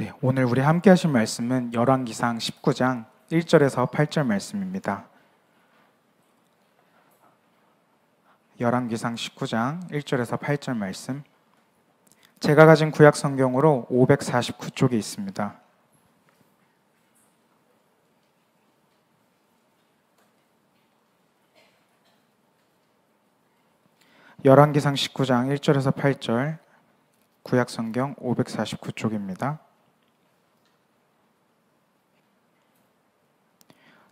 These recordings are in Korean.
네, 오늘 우리 함께 하실 말씀은 열왕기상 19장 1절에서 8절 말씀입니다. 열왕기상 19장 1절에서 8절 말씀. 제가 가진 구약 성경으로 549쪽에 있습니다. 열왕기상 19장 1절에서 8절 구약 성경 549쪽입니다.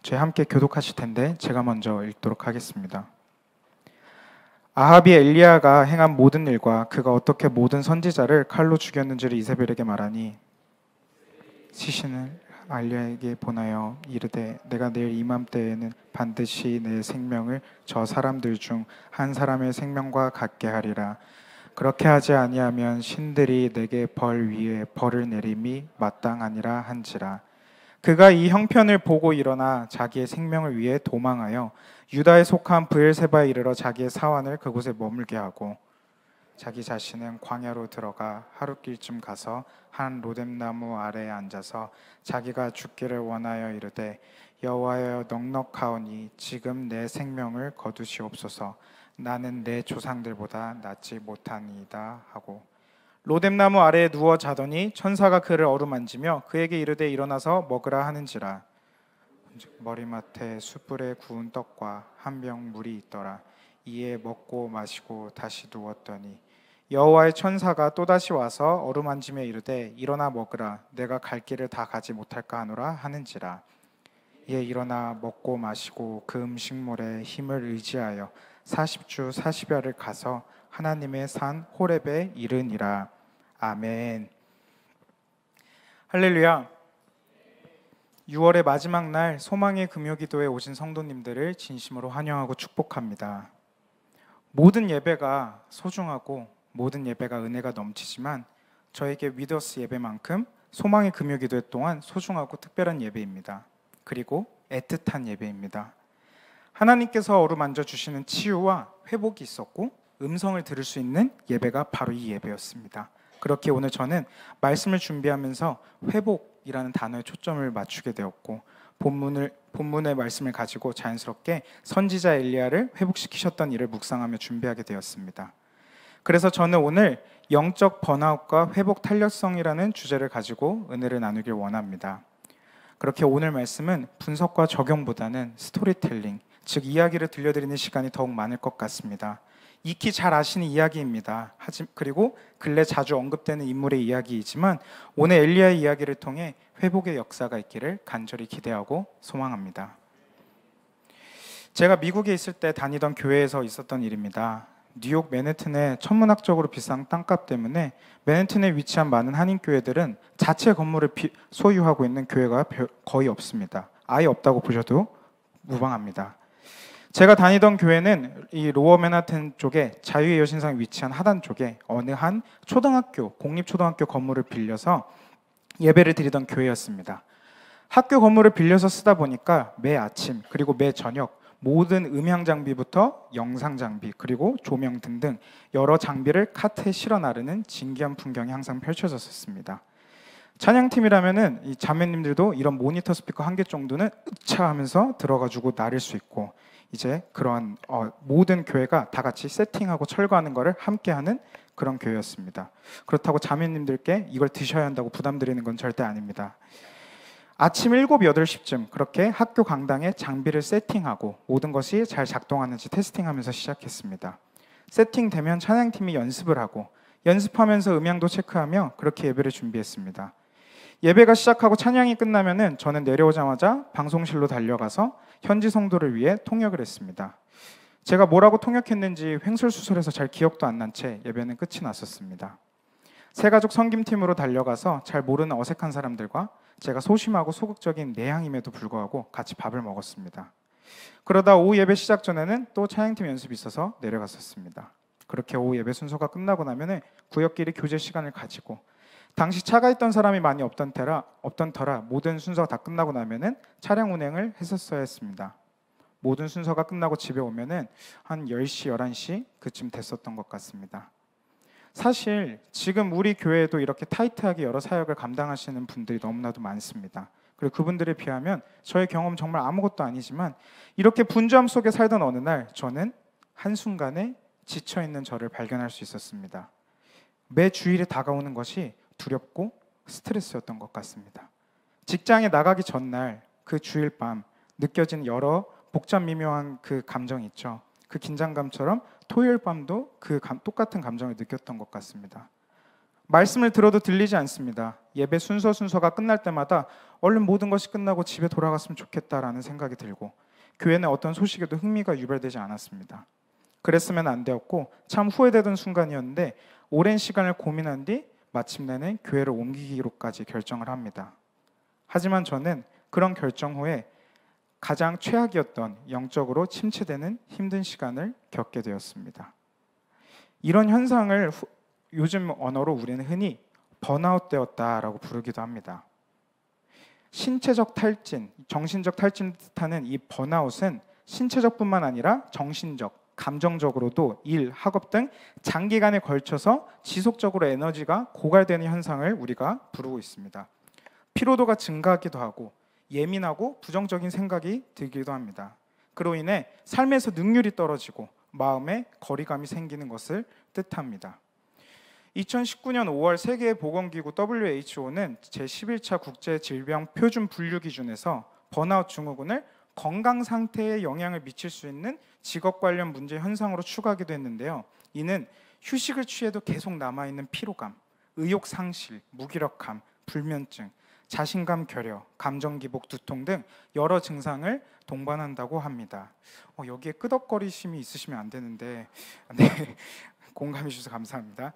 저희 함께 교독하실 텐데 제가 먼저 읽도록 하겠습니다. 아합이 엘리야가 행한 모든 일과 그가 어떻게 모든 선지자를 칼로 죽였는지를 이세벨에게 말하니 시신을 알리야에게 보내어 이르되 내가 내일 이맘때에는 반드시 내 생명을 저 사람들 중 한 사람의 생명과 같게 하리라. 그렇게 하지 아니하면 신들이 내게 벌 위에 벌을 내림이 마땅하니라 한지라. 그가 이 형편을 보고 일어나 자기의 생명을 위해 도망하여 유다에 속한 브엘세바에 이르러 자기의 사환을 그곳에 머물게 하고 자기 자신은 광야로 들어가 하룻길쯤 가서 한 로뎀나무 아래에 앉아서 자기가 죽기를 원하여 이르되 여호와여 넉넉하오니 지금 내 생명을 거두시옵소서. 나는 내 조상들보다 낫지 못하니이다 하고 로뎀나무 아래에 누워 자더니 천사가 그를 어루만지며 그에게 이르되 일어나서 먹으라 하는지라. 머리맡에 숯불에 구운 떡과 한 병 물이 있더라. 이에 먹고 마시고 다시 누웠더니 여호와의 천사가 또다시 와서 어루만지며 이르되 일어나 먹으라. 내가 갈 길을 다 가지 못할까 하노라 하는지라. 이에 일어나 먹고 마시고 그 음식물에 힘을 의지하여 40주 40야를 가서 하나님의 산 호렙에 이르니라. 아멘. 할렐루야. 6월의 마지막 날 소망의 금요기도에 오신 성도님들을 진심으로 환영하고 축복합니다. 모든 예배가 소중하고 모든 예배가 은혜가 넘치지만 저에게 위더스 예배만큼 소망의 금요기도 또한 소중하고 특별한 예배입니다. 그리고 애틋한 예배입니다. 하나님께서 어루만져 주시는 치유와 회복이 있었고 음성을 들을 수 있는 예배가 바로 이 예배였습니다. 그렇게 오늘 저는 말씀을 준비하면서 회복이라는 단어에 초점을 맞추게 되었고 본문의 말씀을 가지고 자연스럽게 선지자 엘리야를 회복시키셨던 일을 묵상하며 준비하게 되었습니다. 그래서 저는 오늘 영적 번아웃과 회복 탄력성이라는 주제를 가지고 은혜를 나누길 원합니다. 그렇게 오늘 말씀은 분석과 적용보다는 스토리텔링, 즉 이야기를 들려드리는 시간이 더욱 많을 것 같습니다. 익히 잘 아시는 이야기입니다. 그리고 근래 자주 언급되는 인물의 이야기이지만 오늘 엘리야의 이야기를 통해 회복의 역사가 있기를 간절히 기대하고 소망합니다. 제가 미국에 있을 때 다니던 교회에서 있었던 일입니다. 뉴욕 맨해튼의 천문학적으로 비싼 땅값 때문에 맨해튼에 위치한 많은 한인교회들은 자체 건물을 소유하고 있는 교회가 거의 없습니다. 아예 없다고 보셔도 무방합니다. 제가 다니던 교회는 이 로어 맨하튼 쪽에 자유의 여신상이 위치한 하단 쪽에 어느 한 초등학교, 공립초등학교 건물을 빌려서 예배를 드리던 교회였습니다. 학교 건물을 빌려서 쓰다 보니까 매 아침 그리고 매 저녁 모든 음향 장비부터 영상 장비 그리고 조명 등등 여러 장비를 카트에 실어 나르는 진기한 풍경이 항상 펼쳐졌었습니다. 찬양팀이라면은 이 자매님들도 이런 모니터 스피커 한 개 정도는 으차하면서 들어가지고 나를 수 있고 이제 그런 모든 교회가 다 같이 세팅하고 철거하는 것을 함께하는 그런 교회였습니다. 그렇다고 자매님들께 이걸 드셔야 한다고 부담드리는 건 절대 아닙니다. 아침 7, 8시쯤 그렇게 학교 강당에 장비를 세팅하고 모든 것이 잘 작동하는지 테스팅하면서 시작했습니다. 세팅되면 찬양팀이 연습을 하고 연습하면서 음향도 체크하며 그렇게 예배를 준비했습니다. 예배가 시작하고 찬양이 끝나면은 저는 내려오자마자 방송실로 달려가서 현지 성도를 위해 통역을 했습니다. 제가 뭐라고 통역했는지 횡설수설해서 잘 기억도 안 난 채 예배는 끝이 났었습니다. 새가족 섬김팀으로 달려가서 잘 모르는 어색한 사람들과 제가 소심하고 소극적인 내향임에도 불구하고 같이 밥을 먹었습니다. 그러다 오후 예배 시작 전에는 또 찬양팀 연습이 있어서 내려갔었습니다. 그렇게 오후 예배 순서가 끝나고 나면은 구역끼리 교제 시간을 가지고 당시 차가 있던 사람이 많이 없던 터라 모든 순서가 다 끝나고 나면은 차량 운행을 했었어야 했습니다. 모든 순서가 끝나고 집에 오면은 한 10시, 11시 그쯤 됐었던 것 같습니다. 사실 지금 우리 교회에도 이렇게 타이트하게 여러 사역을 감당하시는 분들이 너무나도 많습니다. 그리고 그분들에 비하면 저의 경험 정말 아무것도 아니지만 이렇게 분주함 속에 살던 어느 날 저는 한순간에 지쳐있는 저를 발견할 수 있었습니다. 매 주일에 다가오는 것이 두렵고 스트레스였던 것 같습니다. 직장에 나가기 전날 그 주일 밤 느껴진 여러 복잡 미묘한 그 감정이 있죠. 그 긴장감처럼 토요일 밤도 똑같은 감정을 느꼈던 것 같습니다. 말씀을 들어도 들리지 않습니다. 예배 순서가 끝날 때마다 얼른 모든 것이 끝나고 집에 돌아갔으면 좋겠다라는 생각이 들고 교회 내 어떤 소식에도 흥미가 유발되지 않았습니다. 그랬으면 안 되었고 참 후회되던 순간이었는데 오랜 시간을 고민한 뒤 마침내는 교회를 옮기기로까지 결정을 합니다. 하지만 저는 그런 결정 후에 가장 최악이었던 영적으로 침체되는 힘든 시간을 겪게 되었습니다. 이런 현상을 요즘 언어로 우리는 흔히 번아웃 되었다라고 부르기도 합니다. 신체적 탈진, 정신적 탈진을 뜻하는 이 번아웃은 신체적뿐만 아니라 정신적, 감정적으로도 일, 학업 등 장기간에 걸쳐서 지속적으로 에너지가 고갈되는 현상을 우리가 부르고 있습니다. 피로도가 증가하기도 하고 예민하고 부정적인 생각이 들기도 합니다. 그로 인해 삶에서 능률이 떨어지고 마음에 거리감이 생기는 것을 뜻합니다. 2019년 5월 세계보건기구 WHO는 제11차 국제질병표준분류기준에서 번아웃 증후군을 건강 상태에 영향을 미칠 수 있는 직업 관련 문제 현상으로 추가하기도 했는데요. 이는 휴식을 취해도 계속 남아있는 피로감, 의욕 상실, 무기력함, 불면증, 자신감 결여, 감정 기복, 두통 등 여러 증상을 동반한다고 합니다. 여기에 끄덕거리심이 있으시면 안 되는데 네, 공감해 주셔서 감사합니다.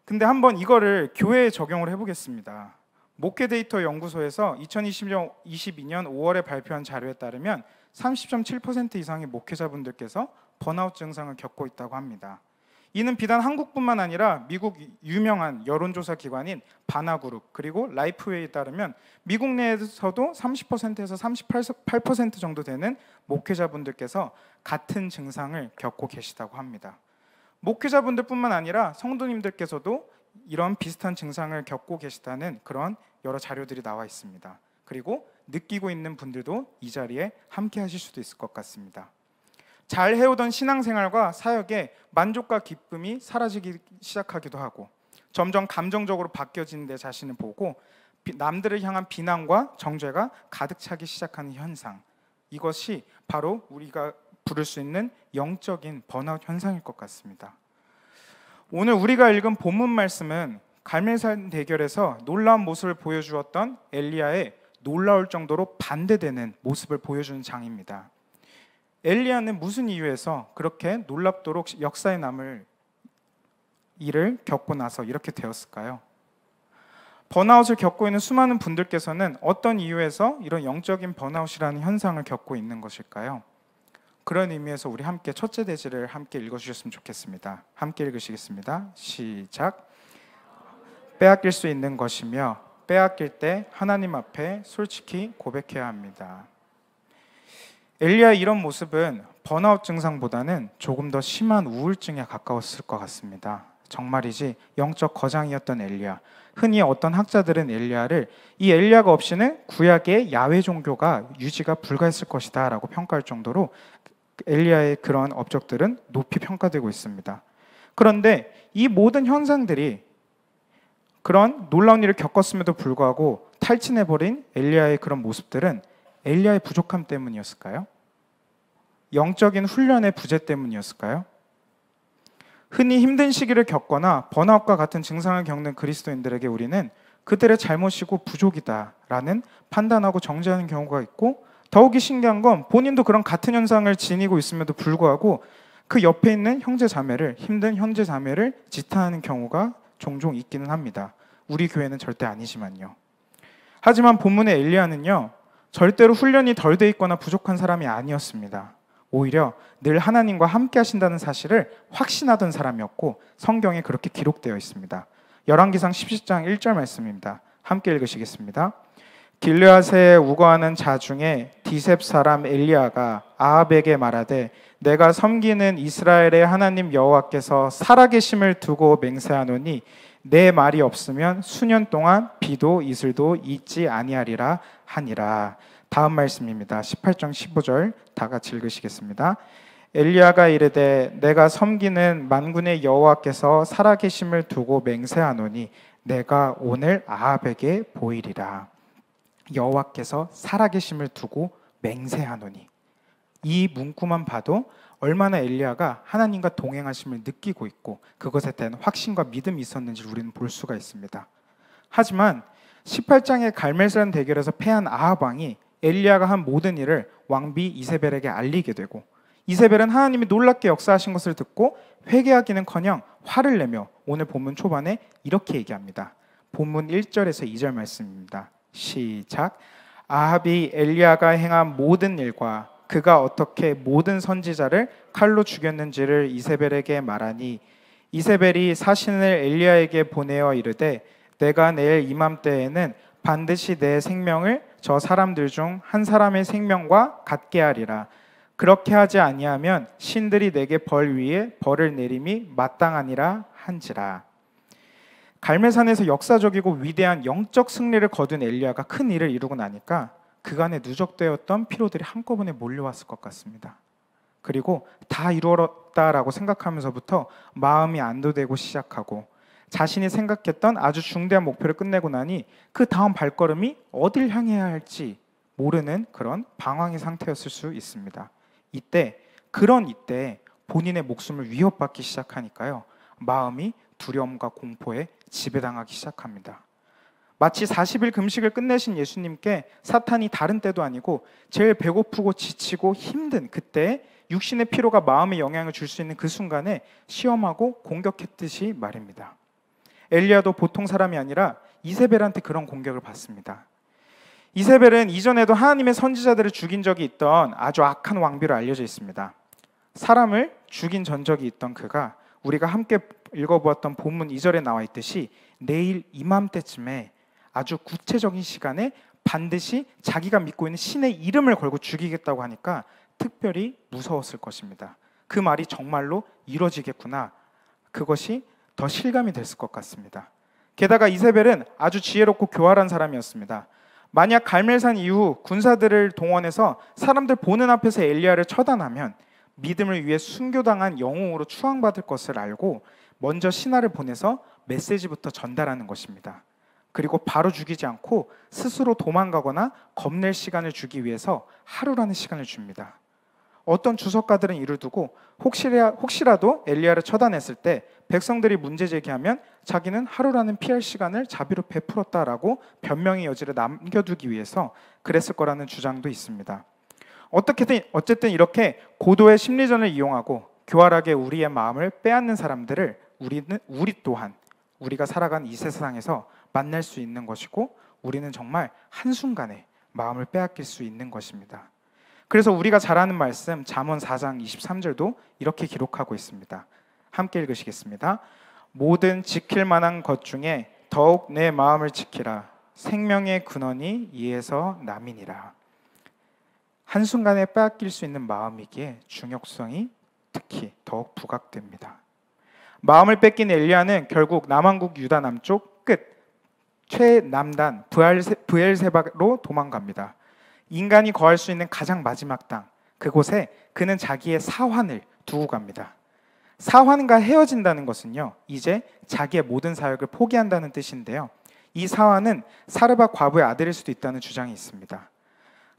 근데 한번 이거를 교회에 적용을 해보겠습니다. 목회 데이터 연구소에서 2022년 5월에 발표한 자료에 따르면 30.7% 이상의 목회자분들께서 번아웃 증상을 겪고 있다고 합니다. 이는 비단 한국뿐만 아니라 미국 유명한 여론조사 기관인 바나그룹 그리고 라이프웨이에 따르면 미국 내에서도 30%에서 38% 정도 되는 목회자분들께서 같은 증상을 겪고 계시다고 합니다. 목회자분들뿐만 아니라 성도님들께서도 이런 비슷한 증상을 겪고 계시다는 그런 여러 자료들이 나와 있습니다. 그리고 느끼고 있는 분들도 이 자리에 함께 하실 수도 있을 것 같습니다. 잘 해오던 신앙생활과 사역에 만족과 기쁨이 사라지기 시작하기도 하고 점점 감정적으로 바뀌어지는 내 자신을 보고 남들을 향한 비난과 정죄가 가득 차기 시작하는 현상, 이것이 바로 우리가 부를 수 있는 영적인 번아웃 현상일 것 같습니다. 오늘 우리가 읽은 본문 말씀은 갈멜산 대결에서 놀라운 모습을 보여주었던 엘리야의 놀라울 정도로 반대되는 모습을 보여주는 장입니다. 엘리야는 무슨 이유에서 그렇게 놀랍도록 역사에 남을 일을 겪고 나서 이렇게 되었을까요? 번아웃을 겪고 있는 수많은 분들께서는 어떤 이유에서 이런 영적인 번아웃이라는 현상을 겪고 있는 것일까요? 그런 의미에서 우리 함께 첫째 대지를 함께 읽어주셨으면 좋겠습니다. 함께 읽으시겠습니다. 시작. 빼앗길 수 있는 것이며 빼앗길 때 하나님 앞에 솔직히 고백해야 합니다. 엘리야의 이런 모습은 번아웃 증상보다는 조금 더 심한 우울증에 가까웠을 것 같습니다. 정말이지 영적 거장이었던 엘리야. 흔히 어떤 학자들은 엘리야를 이 엘리야가 없이는 구약의 야훼 종교가 유지가 불가했을 것이다 라고 평가할 정도로 엘리야의 그런 업적들은 높이 평가되고 있습니다. 그런데 이 모든 현상들이 그런 놀라운 일을 겪었음에도 불구하고 탈진해버린 엘리야의 그런 모습들은 엘리야의 부족함 때문이었을까요? 영적인 훈련의 부재 때문이었을까요? 흔히 힘든 시기를 겪거나 번아웃과 같은 증상을 겪는 그리스도인들에게 우리는 그들의 잘못이고 부족이다라는 판단하고 정죄하는 경우가 있고, 더욱이 신기한 건 본인도 그런 같은 현상을 지니고 있음에도 불구하고 그 옆에 있는 힘든 형제 자매를 지탄하는 경우가 종종 있기는 합니다. 우리 교회는 절대 아니지만요. 하지만 본문의 엘리야는요, 절대로 훈련이 덜 돼 있거나 부족한 사람이 아니었습니다. 오히려 늘 하나님과 함께 하신다는 사실을 확신하던 사람이었고 성경에 그렇게 기록되어 있습니다. 열왕기상 17장 1절 말씀입니다. 함께 읽으시겠습니다. 길르앗에 우거하는 자 중에 디셉 사람 엘리야가 아합에게 말하되 내가 섬기는 이스라엘의 하나님 여호와께서 살아계심을 두고 맹세하노니 내 말이 없으면 수년 동안 비도 이슬도 있지 아니하리라 하니라. 다음 말씀입니다. 18장 15절 다 같이 읽으시겠습니다. 엘리야가 이르되 내가 섬기는 만군의 여호와께서 살아계심을 두고 맹세하노니 내가 오늘 아합에게 보이리라. 여호와께서 살아계심을 두고 맹세하노니, 이 문구만 봐도 얼마나 엘리야가 하나님과 동행하심을 느끼고 있고 그것에 대한 확신과 믿음이 있었는지 우리는 볼 수가 있습니다. 하지만 18장의 갈멜산 대결에서 패한 아합 왕이 엘리야가 한 모든 일을 왕비 이세벨에게 알리게 되고, 이세벨은 하나님이 놀랍게 역사하신 것을 듣고 회개하기는커녕 화를 내며 오늘 본문 초반에 이렇게 얘기합니다. 본문 1절에서 2절 말씀입니다. 시작. 아합이 엘리야가 행한 모든 일과 그가 어떻게 모든 선지자를 칼로 죽였는지를 이세벨에게 말하니, 이세벨이 사신을 엘리야에게 보내어 이르되 내가 내일 이맘때에는 반드시 내 생명을 저 사람들 중 한 사람의 생명과 같게 하리라. 그렇게 하지 아니하면 신들이 내게 벌 위에 벌을 내림이 마땅하니라 한지라. 갈멜산에서 역사적이고 위대한 영적 승리를 거둔 엘리야가 큰 일을 이루고 나니까 그간에 누적되었던 피로들이 한꺼번에 몰려왔을 것 같습니다. 그리고 다 이루었다라고 생각하면서부터 마음이 안도되고 시작하고, 자신이 생각했던 아주 중대한 목표를 끝내고 나니 그 다음 발걸음이 어딜 향해야 할지 모르는 그런 방황의 상태였을 수 있습니다. 이때 본인의 목숨을 위협받기 시작하니까요, 마음이 두려움과 공포에 지배당하기 시작합니다. 마치 40일 금식을 끝내신 예수님께 사탄이 다른 때도 아니고 제일 배고프고 지치고 힘든 그때 육신의 피로가 마음에 영향을 줄 수 있는 그 순간에 시험하고 공격했듯이 말입니다. 엘리야도 보통 사람이 아니라 이세벨한테 그런 공격을 받습니다. 이세벨은 이전에도 하나님의 선지자들을 죽인 적이 있던 아주 악한 왕비로 알려져 있습니다. 사람을 죽인 전적이 있던 그가 우리가 함께 읽어보았던 본문 2절에 나와 있듯이 내일 이맘때쯤에 아주 구체적인 시간에 반드시 자기가 믿고 있는 신의 이름을 걸고 죽이겠다고 하니까 특별히 무서웠을 것입니다. 그 말이 정말로 이루어지겠구나, 그것이 더 실감이 됐을 것 같습니다. 게다가 이세벨은 아주 지혜롭고 교활한 사람이었습니다. 만약 갈멜산 이후 군사들을 동원해서 사람들 보는 앞에서 엘리야를 처단하면 믿음을 위해 순교당한 영웅으로 추앙받을 것을 알고 먼저 신하를 보내서 메시지부터 전달하는 것입니다. 그리고 바로 죽이지 않고 스스로 도망가거나 겁낼 시간을 주기 위해서 하루라는 시간을 줍니다. 어떤 주석가들은 이를 두고 혹시라도 엘리야를 처단했을 때 백성들이 문제 제기하면 자기는 하루라는 피할 시간을 자비로 베풀었다라고 변명의 여지를 남겨두기 위해서 그랬을 거라는 주장도 있습니다. 어쨌든 이렇게 고도의 심리전을 이용하고 교활하게 우리의 마음을 빼앗는 사람들을 우리 또한 우리가 살아간 이 세상에서 만날 수 있는 것이고, 우리는 정말 한순간에 마음을 빼앗길 수 있는 것입니다. 그래서 우리가 잘 아는 말씀 잠언 4장 23절도 이렇게 기록하고 있습니다. 함께 읽으시겠습니다. 모든 지킬 만한 것 중에 더욱 내 마음을 지키라. 생명의 근원이 이에서 남이니라. 한순간에 빼앗길 수 있는 마음이기에 중요성이 특히 더욱 부각됩니다. 마음을 뺏긴 엘리야는 결국 남왕국 유다 남쪽 끝 최남단 브엘세바로 도망갑니다. 인간이 거할 수 있는 가장 마지막 땅, 그곳에 그는 자기의 사환을 두고 갑니다. 사환과 헤어진다는 것은요, 이제 자기의 모든 사역을 포기한다는 뜻인데요, 이 사환은 사르밧 과부의 아들일 수도 있다는 주장이 있습니다.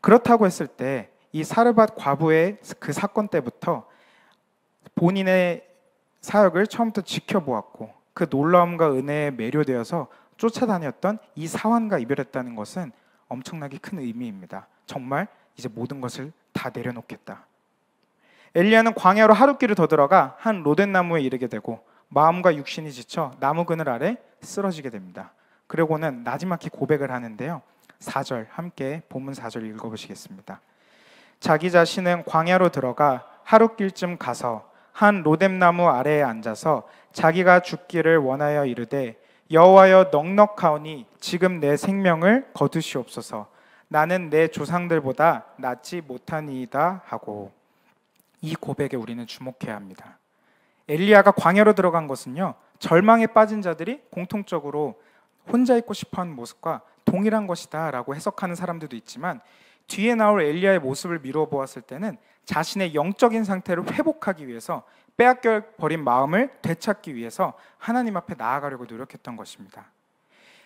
그렇다고 했을 때 이 사르밧 과부의 그 사건 때부터 본인의 사역을 처음부터 지켜보았고 그 놀라움과 은혜에 매료되어서 쫓아다녔던 이 사환과 이별했다는 것은 엄청나게 큰 의미입니다. 정말 이제 모든 것을 다 내려놓겠다. 엘리야는 광야로 하룻길을 더 들어가 한 로덴 나무에 이르게 되고 마음과 육신이 지쳐 나무 그늘 아래 쓰러지게 됩니다. 그리고는 나지막히 고백을 하는데요, 4절 함께 본문 4절 읽어보시겠습니다. 자기 자신은 광야로 들어가 하룻길쯤 가서 한 로뎀나무 아래에 앉아서 자기가 죽기를 원하여 이르되 여호와여 넉넉하오니 지금 내 생명을 거두시옵소서. 나는 내 조상들보다 낫지 못하니이다 하고. 이 고백에 우리는 주목해야 합니다. 엘리야가 광야로 들어간 것은요, 절망에 빠진 자들이 공통적으로 혼자 있고 싶어하는 모습과 동일한 것이다 라고 해석하는 사람들도 있지만, 뒤에 나올 엘리야의 모습을 미루어 보았을 때는 자신의 영적인 상태를 회복하기 위해서, 빼앗겨 버린 마음을 되찾기 위해서 하나님 앞에 나아가려고 노력했던 것입니다.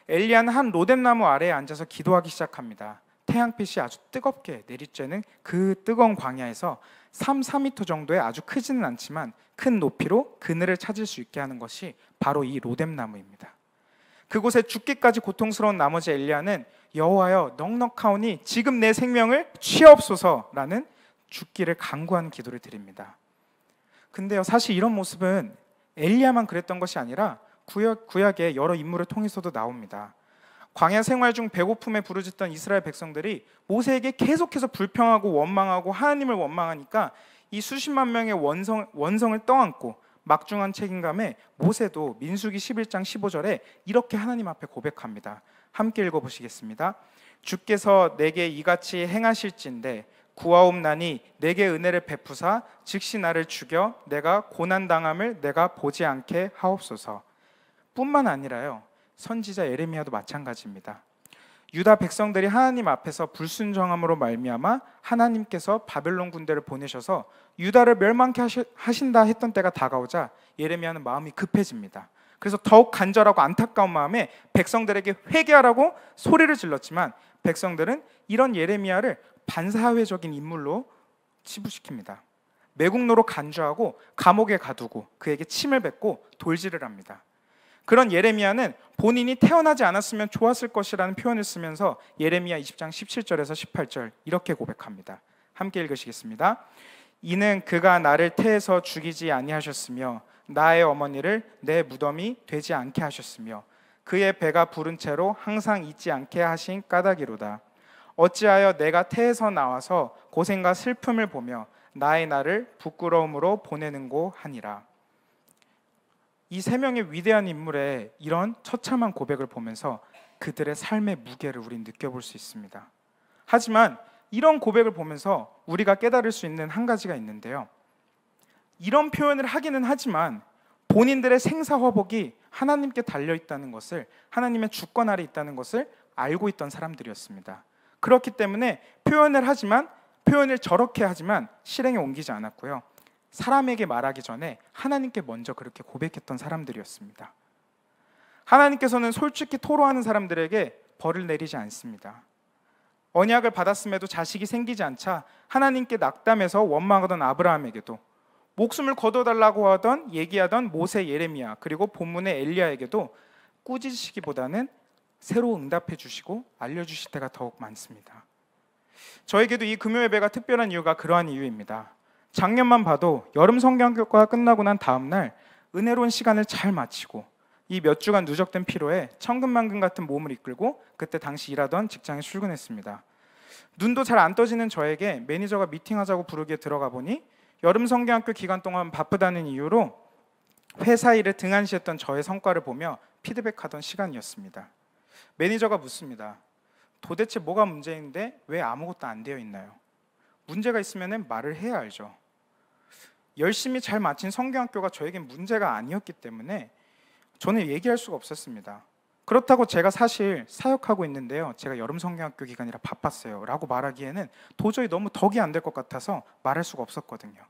엘리야는 한 로뎀나무 아래에 앉아서 기도하기 시작합니다. 태양빛이 아주 뜨겁게 내리쬐는 그 뜨거운 광야에서 3-4m 정도의 아주 크지는 않지만 큰 높이로 그늘을 찾을 수 있게 하는 것이 바로 이 로뎀나무입니다. 그곳에 죽기까지 고통스러운 나머지 엘리야는 여호와여 넉넉하오니 지금 내 생명을 취하옵소서라는 죽기를 간구하는 기도를 드립니다. 근데요, 사실 이런 모습은 엘리야만 그랬던 것이 아니라 구약의 여러 인물을 통해서도 나옵니다. 광야 생활 중 배고픔에 부르짖던 이스라엘 백성들이 모세에게 계속해서 불평하고 원망하고 하나님을 원망하니까 이 수십만 명의 원성을 떠안고 막중한 책임감에 모세도 민수기 11장 15절에 이렇게 하나님 앞에 고백합니다. 함께 읽어보시겠습니다. 주께서 내게 이같이 행하실진대 구하옵나니 내게 은혜를 베푸사 즉시 나를 죽여 내가 고난당함을 내가 보지 않게 하옵소서. 뿐만 아니라요, 선지자 예레미야도 마찬가지입니다. 유다 백성들이 하나님 앞에서 불순종함으로 말미암아 하나님께서 바벨론 군대를 보내셔서 유다를 멸망케 하신다 했던 때가 다가오자 예레미야는 마음이 급해집니다. 그래서 더욱 간절하고 안타까운 마음에 백성들에게 회개하라고 소리를 질렀지만 백성들은 이런 예레미야를 반사회적인 인물로 치부시킵니다. 매국노로 간주하고 감옥에 가두고 그에게 침을 뱉고 돌질을 합니다. 그런 예레미야는 본인이 태어나지 않았으면 좋았을 것이라는 표현을 쓰면서 예레미야 20장 17절에서 18절 이렇게 고백합니다. 함께 읽으시겠습니다. 이는 그가 나를 태에서 죽이지 아니하셨으며 나의 어머니를 내 무덤이 되지 않게 하셨으며 그의 배가 부른 채로 항상 잊지 않게 하신 까닭이로다. 어찌하여 내가 태에서 나와서 고생과 슬픔을 보며 나의 날을 부끄러움으로 보내는고 하니라. 이 세 명의 위대한 인물의 이런 처참한 고백을 보면서 그들의 삶의 무게를 우리는 느껴볼 수 있습니다. 하지만 이런 고백을 보면서 우리가 깨달을 수 있는 한 가지가 있는데요, 이런 표현을 하기는 하지만 본인들의 생사화복이 하나님께 달려있다는 것을, 하나님의 주권 아래 있다는 것을 알고 있던 사람들이었습니다. 그렇기 때문에 표현을 저렇게 하지만 실행에 옮기지 않았고요, 사람에게 말하기 전에 하나님께 먼저 그렇게 고백했던 사람들이었습니다. 하나님께서는 솔직히 토로하는 사람들에게 벌을 내리지 않습니다. 언약을 받았음에도 자식이 생기지 않자 하나님께 낙담해서 원망하던 아브라함에게도, 목숨을 거둬달라고 얘기하던 모세, 예레미야, 그리고 본문의 엘리야에게도 꾸짖으시기보다는 새로 응답해 주시고 알려주실 때가 더욱 많습니다. 저에게도 이 금요 예배가 특별한 이유가 그러한 이유입니다. 작년만 봐도 여름 성경교과가 끝나고 난 다음 날 은혜로운 시간을 잘 마치고 이 몇 주간 누적된 피로에 천근만근 같은 몸을 이끌고 그때 당시 일하던 직장에 출근했습니다. 눈도 잘 안 떠지는 저에게 매니저가 미팅하자고 부르기에 들어가 보니 여름 성경학교 기간 동안 바쁘다는 이유로 회사 일에 등한시했던 저의 성과를 보며 피드백하던 시간이었습니다. 매니저가 묻습니다. 도대체 뭐가 문제인데 왜 아무것도 안 되어 있나요? 문제가 있으면 말을 해야 알죠. 열심히 잘 마친 성경학교가 저에겐 문제가 아니었기 때문에 저는 얘기할 수가 없었습니다. 그렇다고 제가 사실 사역하고 있는데요, 제가 여름 성경학교 기간이라 바빴어요 라고 말하기에는 도저히 너무 덕이 안 될 것 같아서 말할 수가 없었거든요.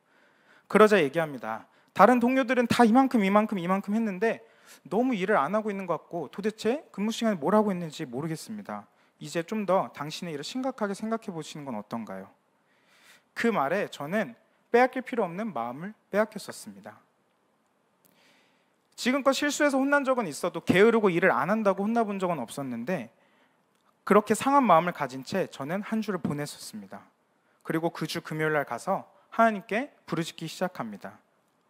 그러자 얘기합니다. 다른 동료들은 다 이만큼 했는데 너무 일을 안 하고 있는 것 같고 도대체 근무 시간에 뭘 하고 있는지 모르겠습니다. 이제 좀 더 당신의 일을 심각하게 생각해 보시는 건 어떤가요? 그 말에 저는 빼앗길 필요 없는 마음을 빼앗겼었습니다. 지금껏 실수해서 혼난 적은 있어도 게으르고 일을 안 한다고 혼나본 적은 없었는데 그렇게 상한 마음을 가진 채 저는 한 주를 보냈었습니다. 그리고 그 주 금요일 날 가서 하나님께 부르짖기 시작합니다.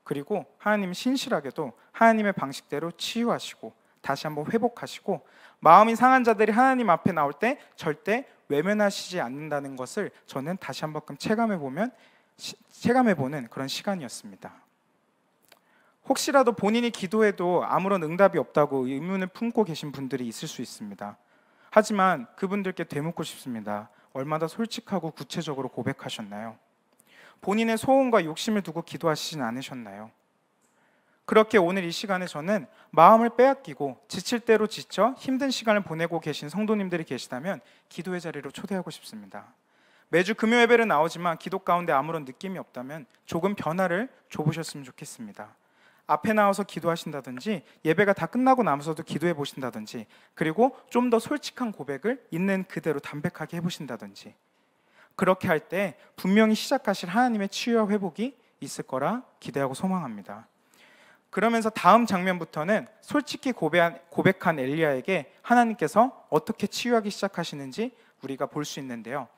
그리고 하나님 신실하게도 하나님의 방식대로 치유하시고 다시 한번 회복하시고 마음이 상한 자들이 하나님 앞에 나올 때 절대 외면하시지 않는다는 것을 저는 다시 한번 체감해보는 그런 시간이었습니다. 혹시라도 본인이 기도해도 아무런 응답이 없다고 의문을 품고 계신 분들이 있을 수 있습니다. 하지만 그분들께 되묻고 싶습니다. 얼마나 솔직하고 구체적으로 고백하셨나요? 본인의 소원과 욕심을 두고 기도하시진 않으셨나요? 그렇게 오늘 이 시간에 저는 마음을 빼앗기고 지칠 대로 지쳐 힘든 시간을 보내고 계신 성도님들이 계시다면 기도의 자리로 초대하고 싶습니다. 매주 금요 예배를 나오지만 기도 가운데 아무런 느낌이 없다면 조금 변화를 줘보셨으면 좋겠습니다. 앞에 나와서 기도하신다든지 예배가 다 끝나고 나서도 기도해 보신다든지, 그리고 좀 더 솔직한 고백을 있는 그대로 담백하게 해보신다든지, 그렇게 할 때 분명히 시작하실 하나님의 치유와 회복이 있을 거라 기대하고 소망합니다. 그러면서 다음 장면부터는 솔직히 고백한 엘리야에게 하나님께서 어떻게 치유하기 시작하시는지 우리가 볼 수 있는데요.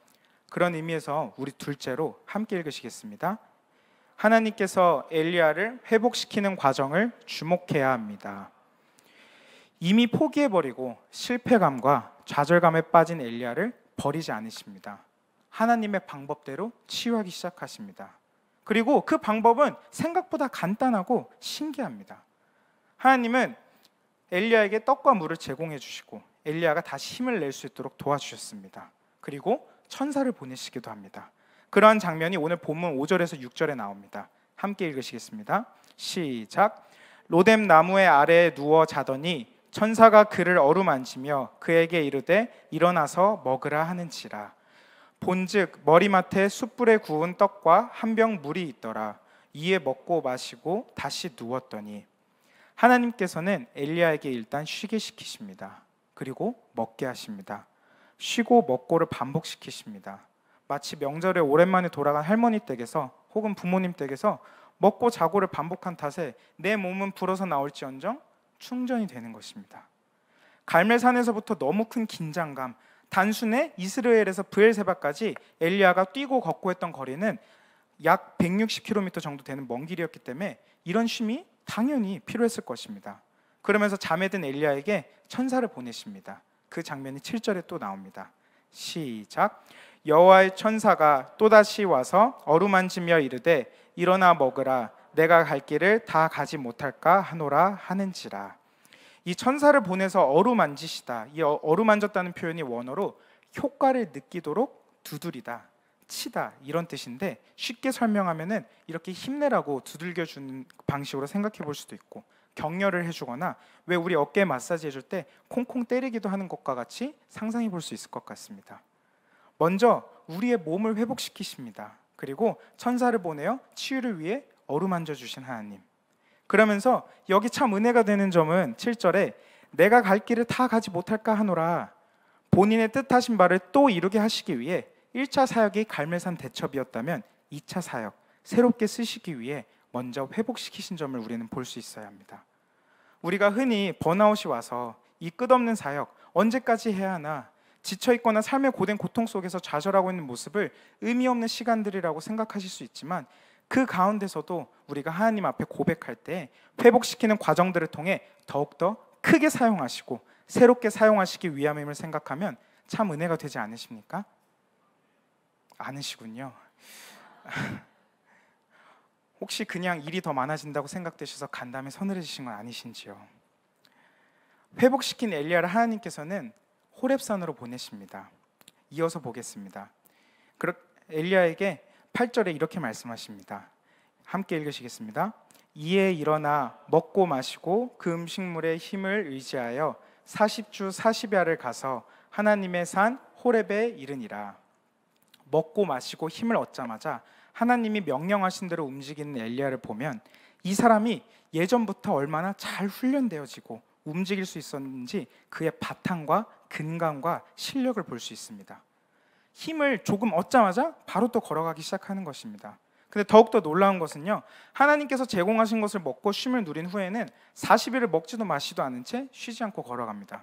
그런 의미에서 우리 둘째로 함께 읽으시겠습니다. 하나님께서 엘리야를 회복시키는 과정을 주목해야 합니다. 이미 포기해버리고 실패감과 좌절감에 빠진 엘리야를 버리지 않으십니다. 하나님의 방법대로 치유하기 시작하십니다. 그리고 그 방법은 생각보다 간단하고 신기합니다. 하나님은 엘리야에게 떡과 물을 제공해 주시고 엘리야가 다시 힘을 낼 수 있도록 도와주셨습니다. 그리고 천사를 보내시기도 합니다. 그러한 장면이 오늘 본문 5절에서 6절에 나옵니다. 함께 읽으시겠습니다. 시작. 로뎀 나무의 아래에 누워 자더니 천사가 그를 어루만지며 그에게 이르되 일어나서 먹으라 하는지라. 본즉 머리맡에 숯불에 구운 떡과 한 병 물이 있더라. 이에 먹고 마시고 다시 누웠더니, 하나님께서는 엘리야에게 일단 쉬게 시키십니다. 그리고 먹게 하십니다. 쉬고 먹고를 반복시키십니다. 마치 명절에 오랜만에 돌아간 할머니 댁에서 혹은 부모님 댁에서 먹고 자고를 반복한 탓에 내 몸은 불어서 나올지언정 충전이 되는 것입니다. 갈멜산에서부터 너무 큰 긴장감, 단순에 이스라엘에서 브엘세바까지 엘리야가 뛰고 걷고 했던 거리는 약 160km 정도 되는 먼 길이었기 때문에 이런 쉼이 당연히 필요했을 것입니다. 그러면서 잠에 든 엘리야에게 천사를 보내십니다. 그 장면이 7절에 또 나옵니다. 시작. 여호와의 천사가 또다시 와서 어루만지며 이르되 일어나 먹으라. 내가 갈 길을 다 가지 못할까 하노라 하는지라. 이 천사를 보내서 어루만지시다. 이 어루만졌다는 표현이 원어로 효과를 느끼도록 두드리다, 치다 이런 뜻인데, 쉽게 설명하면은 이렇게 힘내라고 두들겨주는 방식으로 생각해 볼 수도 있고, 격려를 해주거나 왜 우리 어깨 마사지 해줄 때 콩콩 때리기도 하는 것과 같이 상상해 볼 수 있을 것 같습니다. 먼저 우리의 몸을 회복시키십니다. 그리고 천사를 보내어 치유를 위해 어루만져 주신 하나님. 그러면서 여기 참 은혜가 되는 점은 7절에 내가 갈 길을 다 가지 못할까 하노라. 본인의 뜻하신 바를 또 이루게 하시기 위해 1차 사역이 갈멜산 대첩이었다면 2차 사역, 새롭게 쓰시기 위해 먼저 회복시키신 점을 우리는 볼 수 있어야 합니다. 우리가 흔히 번아웃이 와서 이 끝없는 사역 언제까지 해야 하나, 지쳐있거나 삶의 고된 고통 속에서 좌절하고 있는 모습을 의미 없는 시간들이라고 생각하실 수 있지만, 그 가운데서도 우리가 하나님 앞에 고백할 때 회복시키는 과정들을 통해 더욱더 크게 사용하시고 새롭게 사용하시기 위함임을 생각하면 참 은혜가 되지 않으십니까? 않으시군요. 혹시 그냥 일이 더 많아진다고 생각되셔서 간담회 서늘해지신 건 아니신지요? 회복시킨 엘리야를 하나님께서는 호렙산으로 보내십니다. 이어서 보겠습니다. 엘리야에게 8절에 이렇게 말씀하십니다. 함께 읽으시겠습니다. 이에 일어나 먹고 마시고 그 음식물의 힘을 의지하여 40주 40야를 가서 하나님의 산 호렙에 이르니라. 먹고 마시고 힘을 얻자마자 하나님이 명령하신 대로 움직이는 엘리야를 보면 이 사람이 예전부터 얼마나 잘 훈련되어지고 움직일 수 있었는지 그의 바탕과 근감과 실력을 볼 수 있습니다. 힘을 조금 얻자마자 바로 또 걸어가기 시작하는 것입니다. 근데 더욱더 놀라운 것은요, 하나님께서 제공하신 것을 먹고 쉼을 누린 후에는 40일을 먹지도 마시도 않은 채 쉬지 않고 걸어갑니다.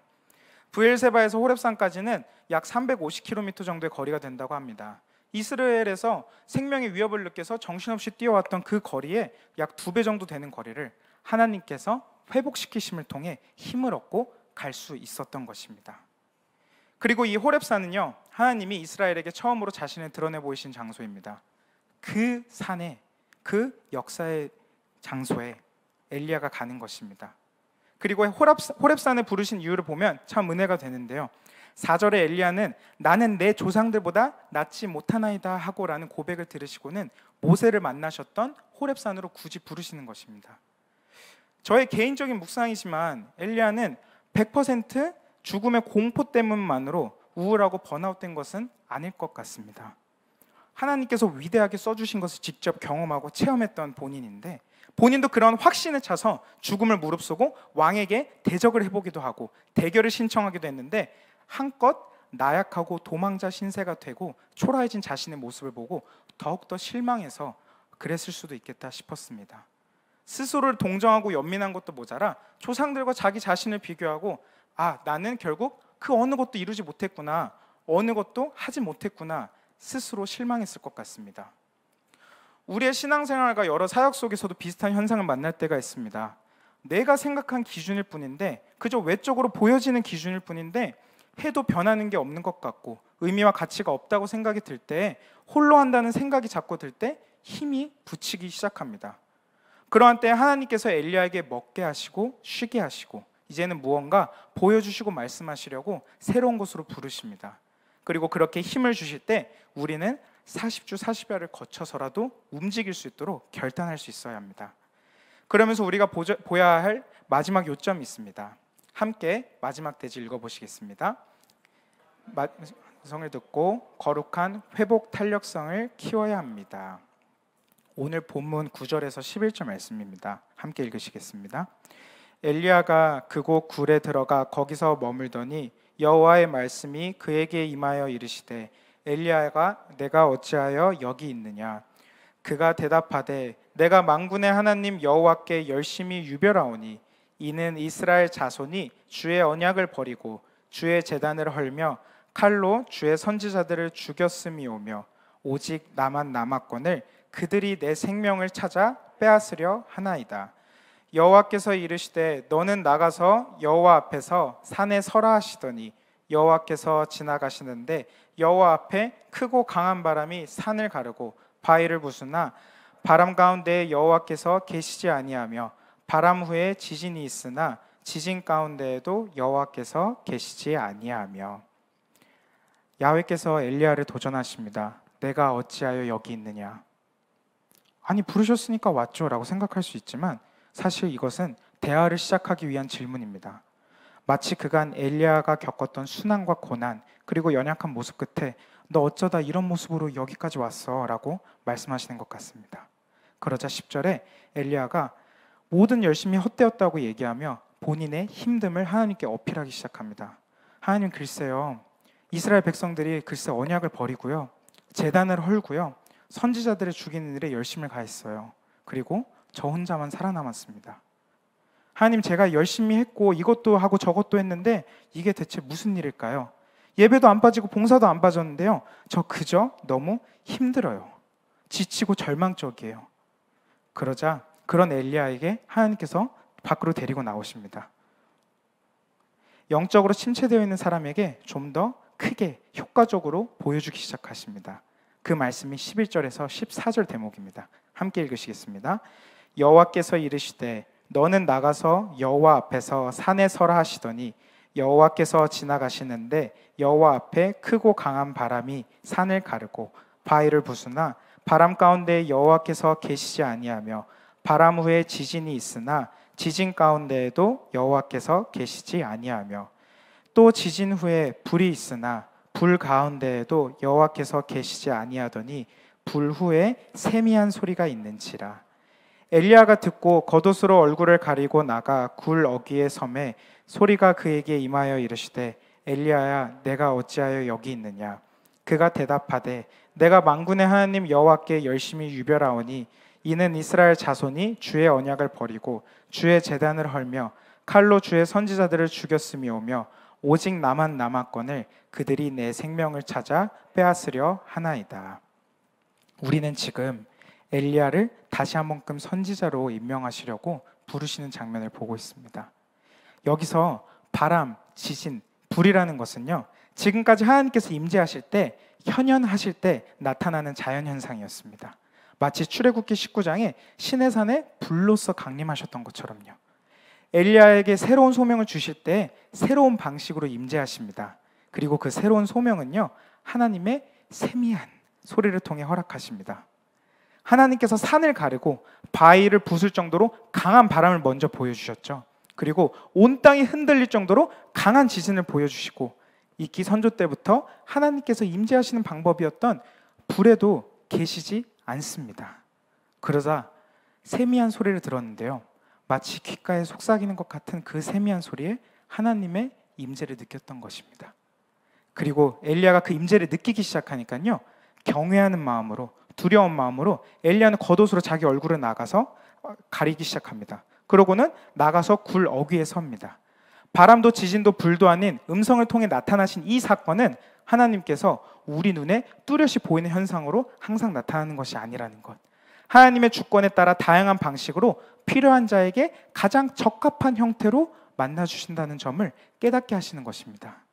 브엘세바에서 호렙산까지는 약 350km 정도의 거리가 된다고 합니다. 이스라엘에서 생명의 위협을 느껴서 정신없이 뛰어왔던 그 거리에 약 2배 정도 되는 거리를 하나님께서 회복시키심을 통해 힘을 얻고 갈 수 있었던 것입니다. 그리고 이 호렙산은요, 하나님이 이스라엘에게 처음으로 자신을 드러내 보이신 장소입니다. 그 산에, 그 역사의 장소에 엘리야가 가는 것입니다. 그리고 호렙산을 부르신 이유를 보면 참 은혜가 되는데요, 4절에 엘리야는 나는 내 조상들보다 낫지 못하나이다 하고라는 고백을 들으시고는 모세를 만나셨던 호렙산으로 굳이 부르시는 것입니다. 저의 개인적인 묵상이지만 엘리야는 100% 죽음의 공포 때문만으로 우울하고 번아웃된 것은 아닐 것 같습니다. 하나님께서 위대하게 써주신 것을 직접 경험하고 체험했던 본인인데, 본인도 그런 확신에 차서 죽음을 무릅쓰고 왕에게 대적을 해보기도 하고 대결을 신청하기도 했는데, 한껏 나약하고 도망자 신세가 되고 초라해진 자신의 모습을 보고 더욱더 실망해서 그랬을 수도 있겠다 싶었습니다. 스스로를 동정하고 연민한 것도 모자라 조상들과 자기 자신을 비교하고 나는 결국 그 어느 것도 이루지 못했구나, 어느 것도 하지 못했구나 스스로 실망했을 것 같습니다. 우리의 신앙생활과 여러 사역 속에서도 비슷한 현상을 만날 때가 있습니다. 내가 생각한 기준일 뿐인데, 그저 외적으로 보여지는 기준일 뿐인데 해도 변하는 게 없는 것 같고 의미와 가치가 없다고 생각이 들 때, 홀로 한다는 생각이 자꾸 들 때 힘이 붙이기 시작합니다. 그러한 때 하나님께서 엘리야에게 먹게 하시고 쉬게 하시고 이제는 무언가 보여주시고 말씀하시려고 새로운 곳으로 부르십니다. 그리고 그렇게 힘을 주실 때 우리는 40주 40야를 거쳐서라도 움직일 수 있도록 결단할 수 있어야 합니다. 그러면서 우리가 보아야 할 마지막 요점이 있습니다. 함께 마지막 대지 읽어보시겠습니다. 성을 듣고 거룩한 회복 탄력성을 키워야 합니다. 오늘 본문 9절에서 11절 말씀입니다. 함께 읽으시겠습니다. 엘리야가 그곳 굴에 들어가 거기서 머물더니 여호와의 말씀이 그에게 임하여 이르시되 엘리야가 내가 어찌하여 여기 있느냐. 그가 대답하되 내가 만군의 하나님 여호와께 열심히 유별하오니 이는 이스라엘 자손이 주의 언약을 버리고 주의 제단을 헐며 칼로 주의 선지자들을 죽였음이오며 오직 나만 남았거늘 그들이 내 생명을 찾아 빼앗으려 하나이다. 여호와께서 이르시되 너는 나가서 여호와 앞에서 산에 서라 하시더니 여호와께서 지나가시는데 여호와 앞에 크고 강한 바람이 산을 가르고 바위를 부수나 바람 가운데 여호와께서 계시지 아니하며 바람 후에 지진이 있으나 지진 가운데에도 여호와께서 계시지 아니하며. 야훼께서 엘리야를 도전하십니다. 내가 어찌하여 여기 있느냐. 아니 부르셨으니까 왔죠 라고 생각할 수 있지만 사실 이것은 대화를 시작하기 위한 질문입니다. 마치 그간 엘리야가 겪었던 순환과 고난 그리고 연약한 모습 끝에 너 어쩌다 이런 모습으로 여기까지 왔어 라고 말씀하시는 것 같습니다. 그러자 10절에 엘리야가 모든 열심이 헛되었다고 얘기하며 본인의 힘듦을 하나님께 어필하기 시작합니다. 하나님 글쎄요, 이스라엘 백성들이 글쎄 언약을 버리고요, 제단을 헐고요, 선지자들을 죽이는 일에 열심을 가했어요. 그리고 저 혼자만 살아남았습니다. 하나님 제가 열심히 했고 이것도 하고 저것도 했는데 이게 대체 무슨 일일까요? 예배도 안 빠지고 봉사도 안 빠졌는데요, 저 그저 너무 힘들어요. 지치고 절망적이에요. 그러자 그런 엘리야에게 하나님께서 밖으로 데리고 나오십니다. 영적으로 침체되어 있는 사람에게 좀 더 크게 효과적으로 보여주기 시작하십니다. 그 말씀이 11절에서 14절 대목입니다. 함께 읽으시겠습니다. 여호와께서 이르시되 너는 나가서 여호와 앞에서 산에 서라 하시더니 여호와께서 지나가시는데 여호와 앞에 크고 강한 바람이 산을 가르고 바위를 부수나 바람 가운데 여호와께서 계시지 아니하며 바람 후에 지진이 있으나 지진 가운데에도 여호와께서 계시지 아니하며 또 지진 후에 불이 있으나 불 가운데에도 여호와께서 계시지 아니하더니 불 후에 세미한 소리가 있는지라. 엘리야가 듣고 겉옷으로 얼굴을 가리고 나가 굴 어귀에 섬에 소리가 그에게 임하여 이르시되 엘리야야 내가 어찌하여 여기 있느냐. 그가 대답하되 내가 만군의 하나님 여호와께 열심히 유별하오니 이는 이스라엘 자손이 주의 언약을 버리고 주의 제단을 헐며 칼로 주의 선지자들을 죽였음이오며 오직 나만 남았거늘 그들이 내 생명을 찾아 빼앗으려 하나이다. 우리는 지금 엘리야를 다시 한 번끔 선지자로 임명하시려고 부르시는 장면을 보고 있습니다. 여기서 바람, 지진, 불이라는 것은요, 지금까지 하나님께서 임재하실 때, 현현하실 때 나타나는 자연현상이었습니다. 마치 출애굽기 19장에 시내산에 불로서 강림하셨던 것처럼요. 엘리야에게 새로운 소명을 주실 때 새로운 방식으로 임재하십니다. 그리고 그 새로운 소명은요, 하나님의 세미한 소리를 통해 허락하십니다. 하나님께서 산을 가르고 바위를 부술 정도로 강한 바람을 먼저 보여주셨죠. 그리고 온 땅이 흔들릴 정도로 강한 지진을 보여주시고, 이기 선조 때부터 하나님께서 임재하시는 방법이었던 불에도 계시지 않습니다. 그러자 세미한 소리를 들었는데요, 마치 귓가에 속삭이는 것 같은 그 세미한 소리에 하나님의 임재를 느꼈던 것입니다. 그리고 엘리야가 그 임재를 느끼기 시작하니까요, 경외하는 마음으로, 두려운 마음으로 엘리야는 겉옷으로 자기 얼굴을 나가서 가리기 시작합니다. 그러고는 나가서 굴 어귀에 섭니다. 바람도 지진도 불도 아닌 음성을 통해 나타나신 이 사건은 하나님께서 우리 눈에 뚜렷이 보이는 현상으로 항상 나타나는 것이 아니라는 것, 하나님의 주권에 따라 다양한 방식으로 필요한 자에게 가장 적합한 형태로 만나주신다는 점을 깨닫게 하시는 것입니다.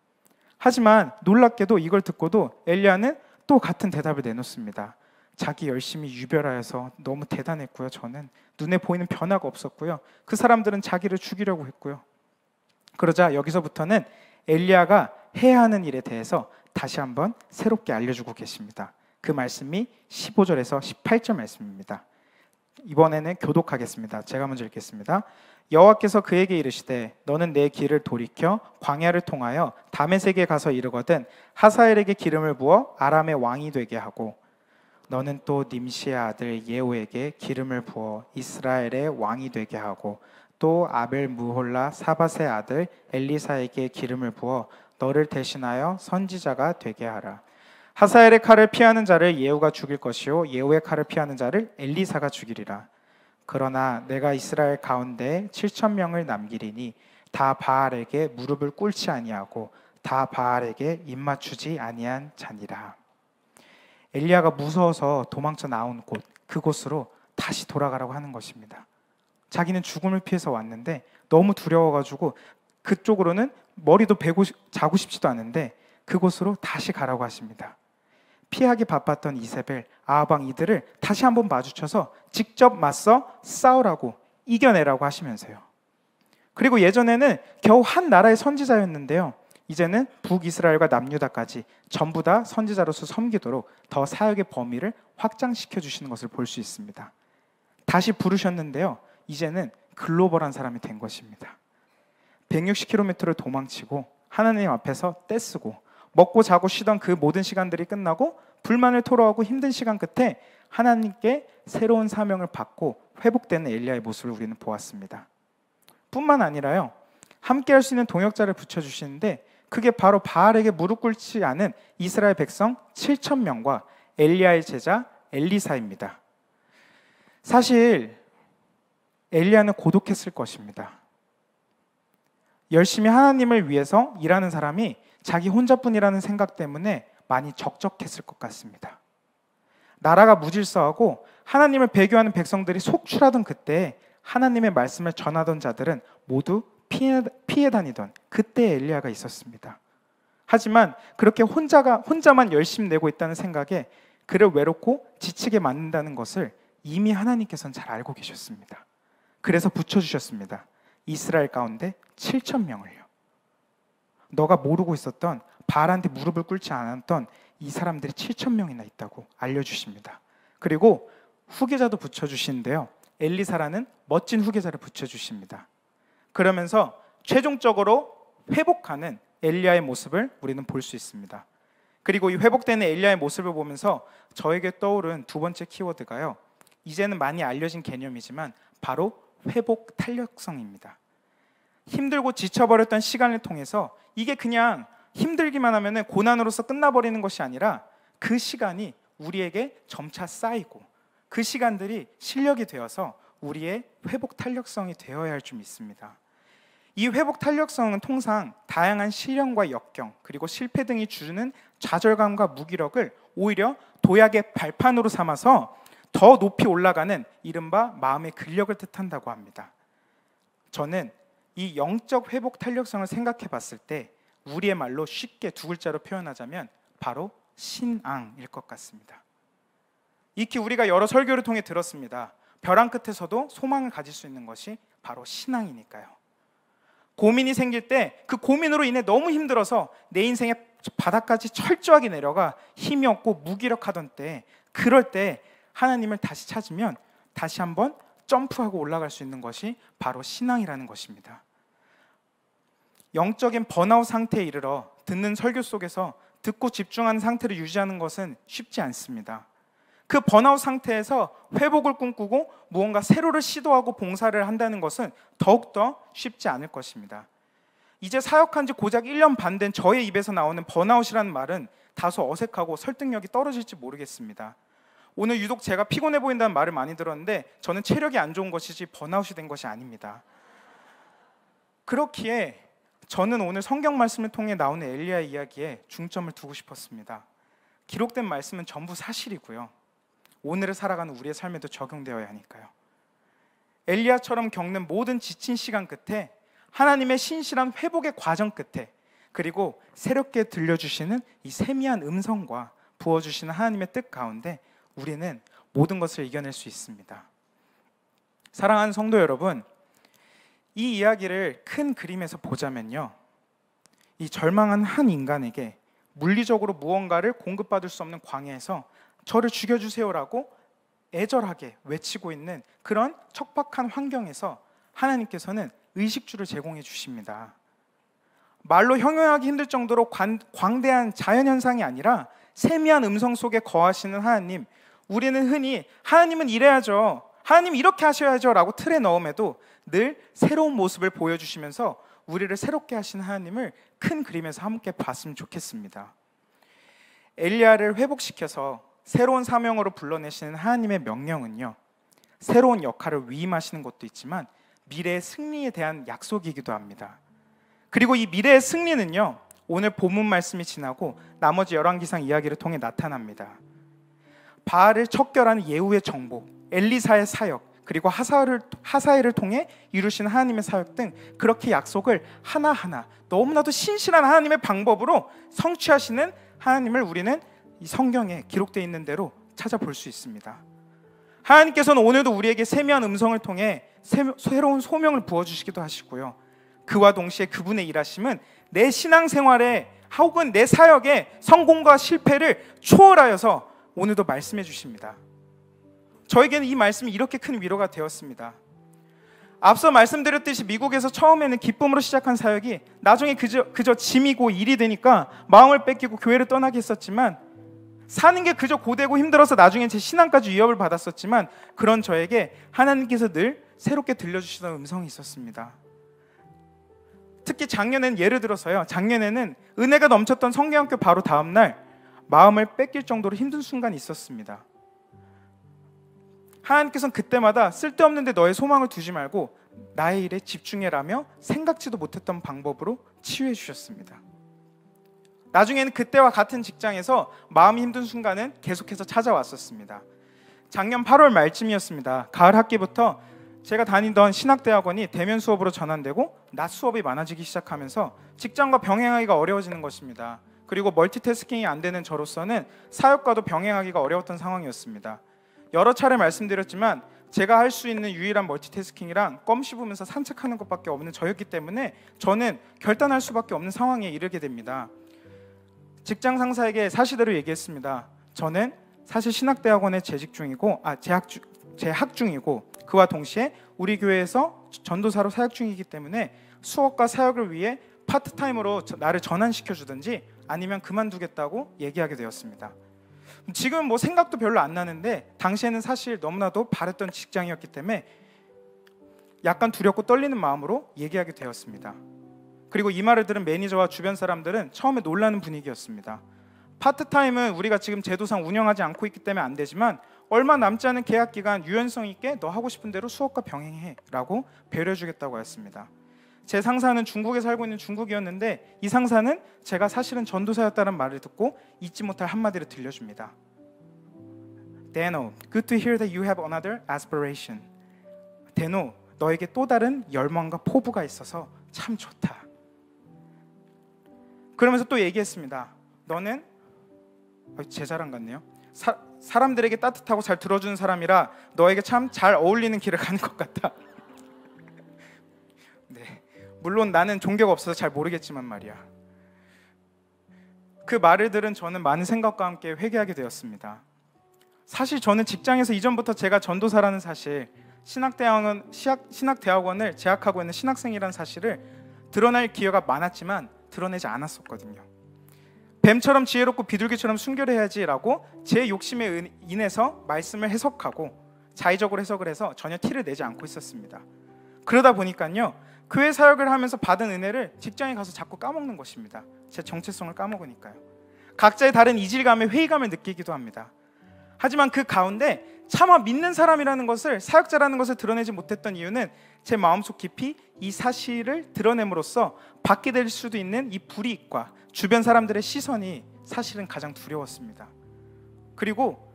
하지만 놀랍게도 이걸 듣고도 엘리야는 또 같은 대답을 내놓습니다. 자기 열심히 유별하여서 너무 대단했고요. 저는 눈에 보이는 변화가 없었고요. 그 사람들은 자기를 죽이려고 했고요. 그러자 여기서부터는 엘리야가 해야 하는 일에 대해서 다시 한번 새롭게 알려주고 계십니다. 그 말씀이 15절에서 18절 말씀입니다. 이번에는 교독하겠습니다. 제가 먼저 읽겠습니다. 여호와께서 그에게 이르시되 너는 내 길을 돌이켜 광야를 통하여 다메섹에 가서 이르거든 하사엘에게 기름을 부어 아람의 왕이 되게 하고 너는 또 님시의 아들 예후에게 기름을 부어 이스라엘의 왕이 되게 하고 또 아벨 무홀라 사밧의 아들 엘리사에게 기름을 부어 너를 대신하여 선지자가 되게 하라. 하사엘의 칼을 피하는 자를 예후가 죽일 것이요 예후의 칼을 피하는 자를 엘리사가 죽이리라. 그러나 내가 이스라엘 가운데 7,000명을 남기리니 다 바알에게 무릎을 꿇지 아니하고 다 바알에게 입맞추지 아니한 자니라. 엘리야가 무서워서 도망쳐 나온 곳, 그곳으로 다시 돌아가라고 하는 것입니다. 자기는 죽음을 피해서 왔는데 너무 두려워가지고 그쪽으로는 머리도 베고 자고 싶지도 않은데 그곳으로 다시 가라고 하십니다. 피하기 바빴던 이세벨, 아합왕 이들을 다시 한번 마주쳐서 직접 맞서 싸우라고, 이겨내라고 하시면서요. 그리고 예전에는 겨우 한 나라의 선지자였는데요, 이제는 북이스라엘과 남유다까지 전부 다 선지자로서 섬기도록 더 사역의 범위를 확장시켜 주시는 것을 볼 수 있습니다. 다시 부르셨는데요, 이제는 글로벌한 사람이 된 것입니다. 160km를 도망치고 하나님 앞에서 떼쓰고 먹고 자고 쉬던 그 모든 시간들이 끝나고 불만을 토로하고 힘든 시간 끝에 하나님께 새로운 사명을 받고 회복되는 엘리야의 모습을 우리는 보았습니다. 뿐만 아니라요, 함께 할 수 있는 동역자를 붙여주시는데 그게 바로 바알에게 무릎 꿇지 않은 이스라엘 백성 7,000명과 엘리야의 제자 엘리사입니다. 사실 엘리야는 고독했을 것입니다. 열심히 하나님을 위해서 일하는 사람이 자기 혼자뿐이라는 생각 때문에 많이 적적했을 것 같습니다. 나라가 무질서하고 하나님을 배교하는 백성들이 속출하던 그때 하나님의 말씀을 전하던 자들은 모두 피해 다니던 그때 엘리야가 있었습니다. 하지만 그렇게 혼자만 열심히 내고 있다는 생각에 그를 외롭고 지치게 만든다는 것을 이미 하나님께서는 잘 알고 계셨습니다. 그래서 붙여주셨습니다. 이스라엘 가운데 7,000명을요. 너가 모르고 있었던 바알한테 무릎을 꿇지 않았던 이 사람들이 7,000명이나 있다고 알려주십니다. 그리고 후계자도 붙여주시는데요, 엘리사라는 멋진 후계자를 붙여주십니다. 그러면서 최종적으로 회복하는 엘리야의 모습을 우리는 볼 수 있습니다. 그리고 이 회복되는 엘리야의 모습을 보면서 저에게 떠오른 두 번째 키워드가요, 이제는 많이 알려진 개념이지만 바로 회복 탄력성입니다. 힘들고 지쳐버렸던 시간을 통해서 이게 그냥 힘들기만 하면 고난으로서 끝나버리는 것이 아니라 그 시간이 우리에게 점차 쌓이고 그 시간들이 실력이 되어서 우리의 회복 탄력성이 되어야 할 줄 믿습니다. 이 회복 탄력성은 통상 다양한 시련과 역경 그리고 실패 등이 주는 좌절감과 무기력을 오히려 도약의 발판으로 삼아서 더 높이 올라가는 이른바 마음의 근력을 뜻한다고 합니다. 저는 이 영적 회복 탄력성을 생각해 봤을 때 우리의 말로 쉽게 두 글자로 표현하자면 바로 신앙일 것 같습니다. 익히 우리가 여러 설교를 통해 들었습니다. 벼랑 끝에서도 소망을 가질 수 있는 것이 바로 신앙이니까요. 고민이 생길 때 그 고민으로 인해 너무 힘들어서 내 인생에 바닥까지 철저하게 내려가 힘이 없고 무기력하던 때, 그럴 때 하나님을 다시 찾으면 다시 한번 점프하고 올라갈 수 있는 것이 바로 신앙이라는 것입니다. 영적인 번아웃 상태에 이르러 듣는 설교 속에서 듣고 집중하는 상태를 유지하는 것은 쉽지 않습니다. 그 번아웃 상태에서 회복을 꿈꾸고 무언가 새로를 시도하고 봉사를 한다는 것은 더욱더 쉽지 않을 것입니다. 이제 사역한 지 고작 1년 반 된 저의 입에서 나오는 번아웃이라는 말은 다소 어색하고 설득력이 떨어질지 모르겠습니다. 오늘 유독 제가 피곤해 보인다는 말을 많이 들었는데 저는 체력이 안 좋은 것이지 번아웃이 된 것이 아닙니다. 그렇기에 저는 오늘 성경 말씀을 통해 나오는 엘리야의 이야기에 중점을 두고 싶었습니다. 기록된 말씀은 전부 사실이고요, 오늘을 살아가는 우리의 삶에도 적용되어야 하니까요. 엘리야처럼 겪는 모든 지친 시간 끝에 하나님의 신실한 회복의 과정 끝에, 그리고 새롭게 들려주시는 이 세미한 음성과 부어주시는 하나님의 뜻 가운데 우리는 모든 것을 이겨낼 수 있습니다. 사랑하는 성도 여러분, 이 이야기를 큰 그림에서 보자면요, 이 절망한 한 인간에게 물리적으로 무언가를 공급받을 수 없는 광야에서 저를 죽여주세요라고 애절하게 외치고 있는 그런 척박한 환경에서 하나님께서는 의식주를 제공해 주십니다. 말로 형용하기 힘들 정도로 광대한 자연현상이 아니라 세미한 음성 속에 거하시는 하나님, 우리는 흔히 하나님은 이래야죠, 하나님 이렇게 하셔야죠 라고 틀에 넣음에도 늘 새로운 모습을 보여주시면서 우리를 새롭게 하시는 하나님을 큰 그림에서 함께 봤으면 좋겠습니다. 엘리야를 회복시켜서 새로운 사명으로 불러내시는 하나님의 명령은요, 새로운 역할을 위임하시는 것도 있지만 미래의 승리에 대한 약속이기도 합니다. 그리고 이 미래의 승리는요, 오늘 본문 말씀이 지나고 나머지 열왕기상 이야기를 통해 나타납니다. 바알을 척결하는 예후의 정복, 엘리사의 사역, 그리고 하사엘을 통해 이루신 하나님의 사역 등 그렇게 약속을 하나하나 너무나도 신실한 하나님의 방법으로 성취하시는 하나님을 우리는 이 성경에 기록되어 있는 대로 찾아볼 수 있습니다. 하나님께서는 오늘도 우리에게 세미한 음성을 통해 새로운 소명을 부어주시기도 하시고요, 그와 동시에 그분의 일하심은 내 신앙생활에 혹은 내 사역의 성공과 실패를 초월하여서 오늘도 말씀해 주십니다. 저에게는 이 말씀이 이렇게 큰 위로가 되었습니다. 앞서 말씀드렸듯이 미국에서 처음에는 기쁨으로 시작한 사역이 나중에 그저 짐이고 일이 되니까 마음을 뺏기고 교회를 떠나게 했었지만, 사는 게 그저 고되고 힘들어서 나중에 제 신앙까지 위협을 받았었지만, 그런 저에게 하나님께서 늘 새롭게 들려주시던 음성이 있었습니다. 특히 작년에는, 예를 들어서요, 작년에는 은혜가 넘쳤던 성경학교 바로 다음 날 마음을 뺏길 정도로 힘든 순간이 있었습니다. 하나님께서는 그때마다 쓸데없는데 너의 소망을 두지 말고 나의 일에 집중해라며 생각지도 못했던 방법으로 치유해 주셨습니다. 나중에는 그때와 같은 직장에서 마음이 힘든 순간은 계속해서 찾아왔었습니다. 작년 8월 말쯤이었습니다. 가을 학기부터 제가 다니던 신학대학원이 대면 수업으로 전환되고 낮 수업이 많아지기 시작하면서 직장과 병행하기가 어려워지는 것입니다. 그리고 멀티태스킹이 안 되는 저로서는 사역과도 병행하기가 어려웠던 상황이었습니다. 여러 차례 말씀드렸지만 제가 할 수 있는 유일한 멀티태스킹이랑 껌 씹으면서 산책하는 것밖에 없는 저였기 때문에 저는 결단할 수밖에 없는 상황에 이르게 됩니다. 직장 상사에게 사실대로 얘기했습니다. 저는 사실 신학대학원에 재학 중이고 그와 동시에 우리 교회에서 전도사로 사역 중이기 때문에 수업과 사역을 위해 파트타임으로 나를 전환시켜 주든지 아니면 그만두겠다고 얘기하게 되었습니다. 지금은 뭐 생각도 별로 안 나는데 당시에는 사실 너무나도 바랬던 직장이었기 때문에 약간 두렵고 떨리는 마음으로 얘기하게 되었습니다. 그리고 이 말을 들은 매니저와 주변 사람들은 처음에 놀라는 분위기였습니다. 파트타임은 우리가 지금 제도상 운영하지 않고 있기 때문에 안 되지만 얼마 남지 않은 계약 기간 유연성 있게 너 하고 싶은 대로 수업과 병행해 라고 배려해 주겠다고 했습니다. 제 상사는 중국에 살고 있는 중국이었는데 이 상사는 제가 사실은 전도사였다는 말을 듣고 잊지 못할 한마디를 들려줍니다. Dano, good to hear that you have another aspiration. 데노, 너에게 또 다른 열망과 포부가 있어서 참 좋다. 그러면서 또 얘기했습니다. 너는 제 자랑 같네요. 사람들에게 따뜻하고 잘 들어주는 사람이라 너에게 참 잘 어울리는 길을 가는 것 같다. 네, 물론 나는 종교가 없어서 잘 모르겠지만 말이야. 그 말을 들은 저는 많은 생각과 함께 회개하게 되었습니다. 사실 저는 직장에서 이전부터 제가 전도사라는 사실, 신학대학원을 재학하고 있는 신학생이라는 사실을 드러낼 기회가 많았지만 드러내지 않았었거든요. 뱀처럼 지혜롭고 비둘기처럼 순결해야지라고 제 욕심에 인해서 말씀을 해석하고 자의적으로 해석을 해서 전혀 티를 내지 않고 있었습니다. 그러다 보니까요, 교회 사역을 하면서 받은 은혜를 직장에 가서 자꾸 까먹는 것입니다. 제 정체성을 까먹으니까요. 각자의 다른 이질감에 회의감을 느끼기도 합니다. 하지만 그 가운데 차마 믿는 사람이라는 것을, 사역자라는 것을 드러내지 못했던 이유는 제 마음속 깊이 이 사실을 드러냄으로써 받게 될 수도 있는 이 불이익과 주변 사람들의 시선이 사실은 가장 두려웠습니다. 그리고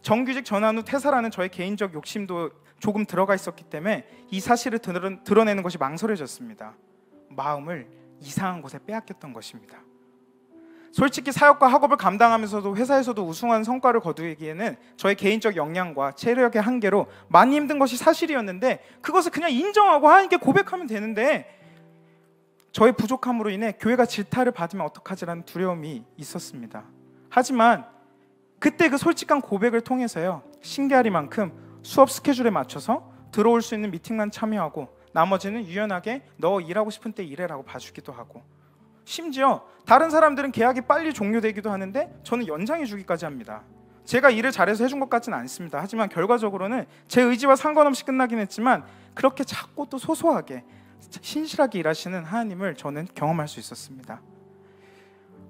정규직 전환 후 퇴사라는 저의 개인적 욕심도 조금 들어가 있었기 때문에 이 사실을 드러내는 것이 망설여졌습니다. 마음을 이상한 곳에 빼앗겼던 것입니다. 솔직히 사역과 학업을 감당하면서도 회사에서도 우수한 성과를 거두기에는 저의 개인적 역량과 체력의 한계로 많이 힘든 것이 사실이었는데, 그것을 그냥 인정하고 하나님께 고백하면 되는데, 저의 부족함으로 인해 교회가 질타를 받으면 어떡하지라는 두려움이 있었습니다. 하지만 그때 그 솔직한 고백을 통해서요, 신기하리만큼 수업 스케줄에 맞춰서 들어올 수 있는 미팅만 참여하고 나머지는 유연하게 너 일하고 싶은 때 일해라고 봐주기도 하고, 심지어 다른 사람들은 계약이 빨리 종료되기도 하는데 저는 연장해 주기까지 합니다. 제가 일을 잘해서 해준 것 같지는 않습니다. 하지만 결과적으로는 제 의지와 상관없이 끝나긴 했지만 그렇게 작고 또 소소하게 신실하게 일하시는 하나님을 저는 경험할 수 있었습니다.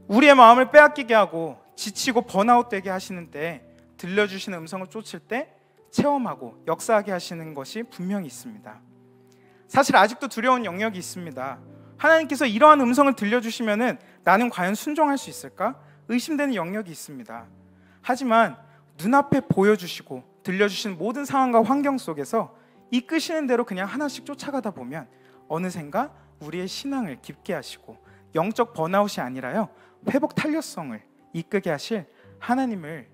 우리의 마음을 빼앗기게 하고 지치고 번아웃되게 하시는 때, 들려주시는 음성을 쫓을 때 체험하고 역사하게 하시는 것이 분명히 있습니다. 사실 아직도 두려운 영역이 있습니다. 하나님께서 이러한 음성을 들려주시면은 나는 과연 순종할 수 있을까? 의심되는 영역이 있습니다. 하지만 눈앞에 보여주시고 들려주시는 모든 상황과 환경 속에서 이끄시는 대로 그냥 하나씩 쫓아가다 보면 어느샌가 우리의 신앙을 깊게 하시고 영적 번아웃이 아니라요, 회복 탄력성을 이끄게 하실 하나님을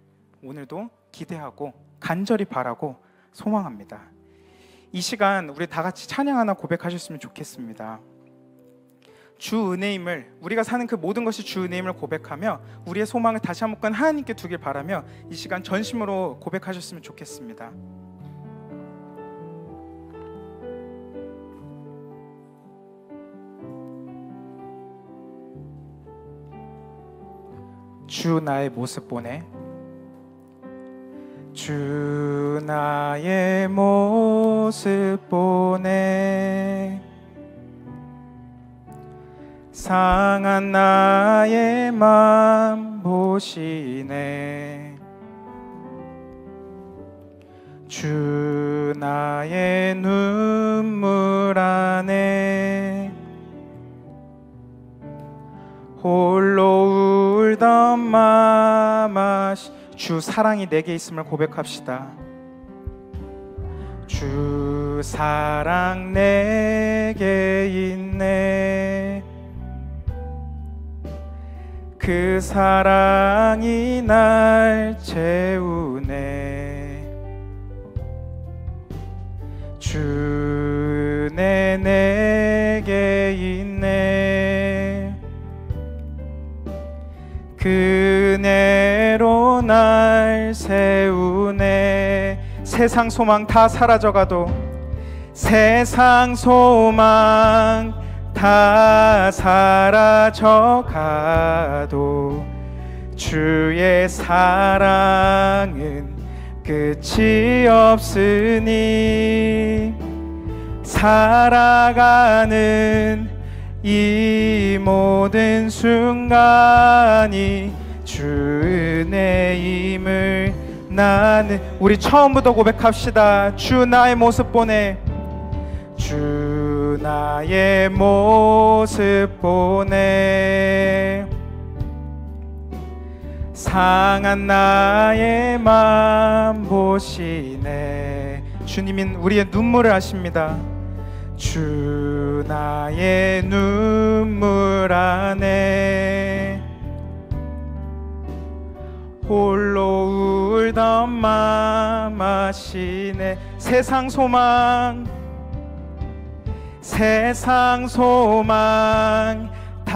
오늘도 기대하고 간절히 바라고 소망합니다. 이 시간 우리 다 같이 찬양 하나 고백하셨으면 좋겠습니다. 주 은혜임을, 우리가 사는 그 모든 것이 주 은혜임을 고백하며 우리의 소망을 다시 한번 하나님께 두길 바라며 이 시간 전심으로 고백하셨으면 좋겠습니다. 주 나의 모습 보내, 주 나의 모습 보내, 상한 나의 맘 보시네, 주 나의 눈물 안에 홀로 울던 마마시, 주 사랑이 내게 있음을 고백합시다. 주 사랑 내게 있네, 그 사랑이 날 채우네, 주 은혜 내게 있네, 그 은혜로 날 세우네. 세상 소망 다 사라져가도, 세상 소망 다 사라져가도 주의 사랑은 끝이 없으니, 살아가는 이 모든 순간이 주 은혜임을 나는. 우리 처음부터 고백합시다. 주 나의 모습 보내, 주 나의 모습 보내, 상한 나의 맘 보시네. 주님은 우리의 눈물을 아십니다. 주 나의 눈물 안에 홀로 울던 맘 아시네. 세상 소망, 세상 소망 다